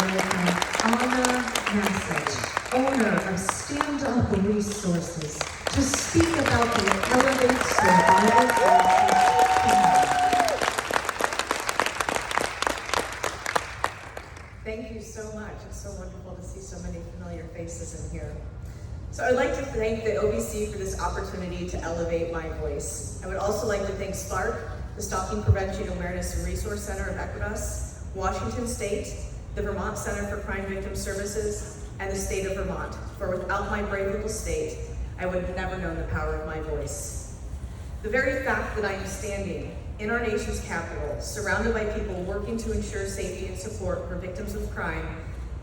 Anna Nasset, owner of Stand Up Resources, to speak about the Elevate Survivor Voices. Thank you so much. It's so wonderful to see so many familiar faces in here. So I'd like to thank the OVC for this opportunity to elevate my voice. I would also like to thank SPARK, the Stalking Prevention Awareness and Resource Center of Equitas, Washington State, the Vermont Center for Crime Victim Services, and the state of Vermont, for without my brave little state, I would have never known the power of my voice. The very fact that I am standing in our nation's capital, surrounded by people working to ensure safety and support for victims of crime,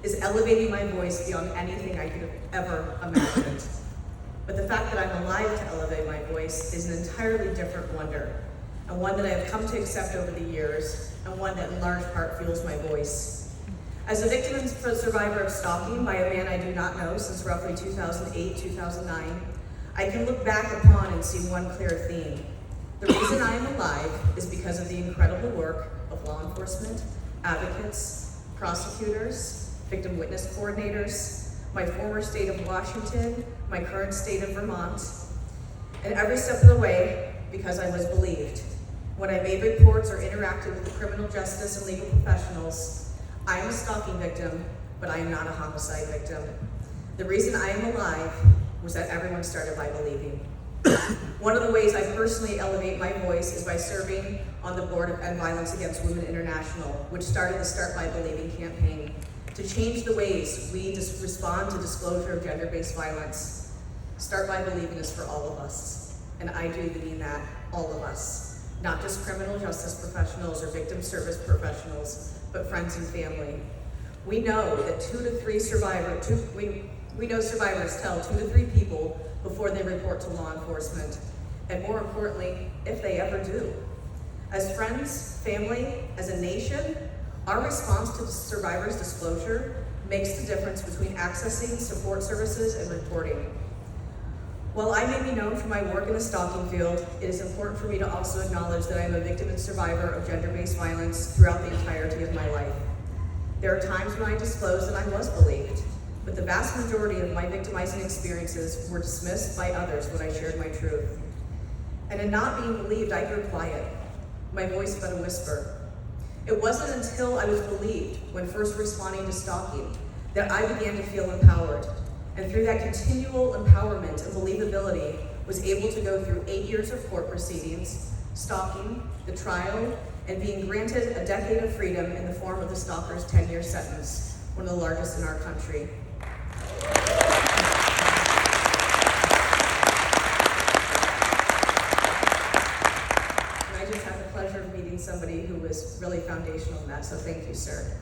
is elevating my voice beyond anything I could have ever imagined. But the fact that I'm alive to elevate my voice is an entirely different wonder, and one that I have come to accept over the years, and one that in large part fuels my voice. As a victim and survivor of stalking by a man I do not know since roughly 2008-2009, I can look back upon and see one clear theme. The reason I am alive is because of the incredible work of law enforcement, advocates, prosecutors, victim witness coordinators, my former state of Washington, my current state of Vermont, and every step of the way because I was believed. When I made reports or interacted with the criminal justice and legal professionals, I am a stalking victim, but I am not a homicide victim. The reason I am alive was that everyone started by believing. One of the ways I personally elevate my voice is by serving on the board of End Violence Against Women International, which started the Start By Believing campaign to change the ways we respond to disclosure of gender-based violence. Start By Believing is for all of us, and I do mean that, all of us, not just criminal justice professionals or victim service professionals, but friends and family. We know that we know survivors tell 2 to 3 people before they report to law enforcement, and more importantly, if they ever do. As friends, family, as a nation, our response to survivors' disclosure makes the difference between accessing support services and reporting. While I may be known for my work in the stalking field, it is important for me to also acknowledge that I am a victim and survivor of gender-based violence throughout the entirety of my life. There are times when I disclosed that I was believed, but the vast majority of my victimizing experiences were dismissed by others when I shared my truth. And in not being believed, I grew quiet, my voice but a whisper. It wasn't until I was believed when first responding to stalking that I began to feel empowered. And through that continual empowerment and believability, was able to go through 8 years of court proceedings, stalking, the trial, and being granted a decade of freedom in the form of the stalker's 10-year sentence, one of the largest in our country. And I just had the pleasure of meeting somebody who was really foundational in that, so thank you, sir.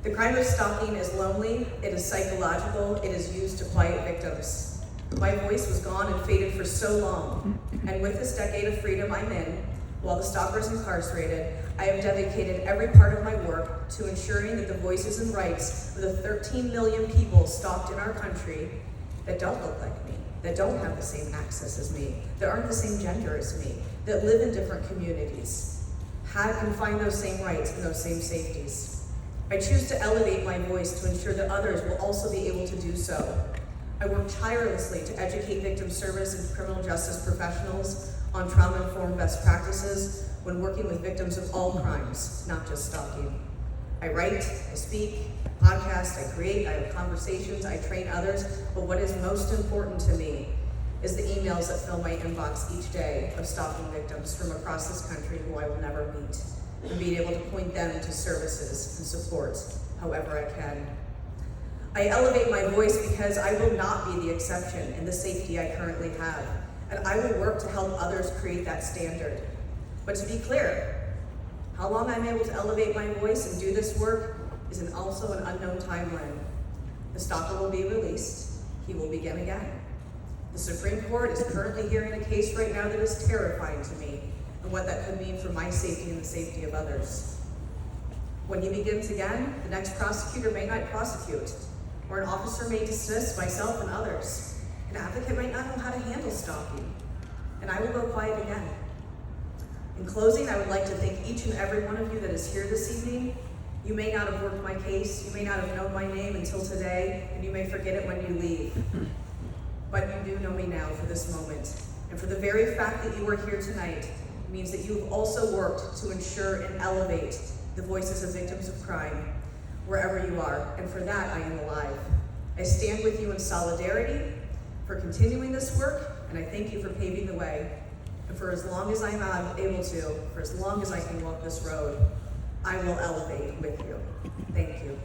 The crime of stalking is lonely, it is psychological, it is used to quiet victims. My voice was gone and faded for so long, and with this decade of freedom I'm in, while the stalker is incarcerated, I have dedicated every part of my work to ensuring that the voices and rights of the 13 million people stalked in our country that don't look like me, that don't have the same access as me, that aren't the same gender as me, that live in different communities, can find those same rights and those same safeties. I choose to elevate my voice to ensure that others will also be able to do so. I work tirelessly to educate victim service and criminal justice professionals on trauma-informed best practices when working with victims of all crimes, not just stalking. I write, I speak, I podcast, I create, I have conversations, I train others, but what is most important to me is the emails that fill my inbox each day of stalking victims from across this country who I will never meet, and being able to point them to services and support however I can. I elevate my voice because I will not be the exception in the safety I currently have, and I will work to help others create that standard. But to be clear, how long I'm able to elevate my voice and do this work is also an unknown timeline. The stalker will be released, he will begin again. The Supreme Court is currently hearing a case right now that is terrifying to me, and what that could mean for my safety and the safety of others. When he begins again, the next prosecutor may not prosecute, or an officer may dismiss myself and others. An advocate might not know how to handle stalking, and I will go quiet again. In closing, I would like to thank each and every one of you that is here this evening, You may not have worked my case, you may not have known my name until today, and you may forget it when you leave. But you do know me now for this moment. And for the very fact that you are here tonight means that you have also worked to ensure and elevate the voices of victims of crime wherever you are. And for that, I am alive. I stand with you in solidarity for continuing this work, and I thank you for paving the way. And for as long as I'm able to, for as long as I can walk this road, I will elevate with you. Thank you.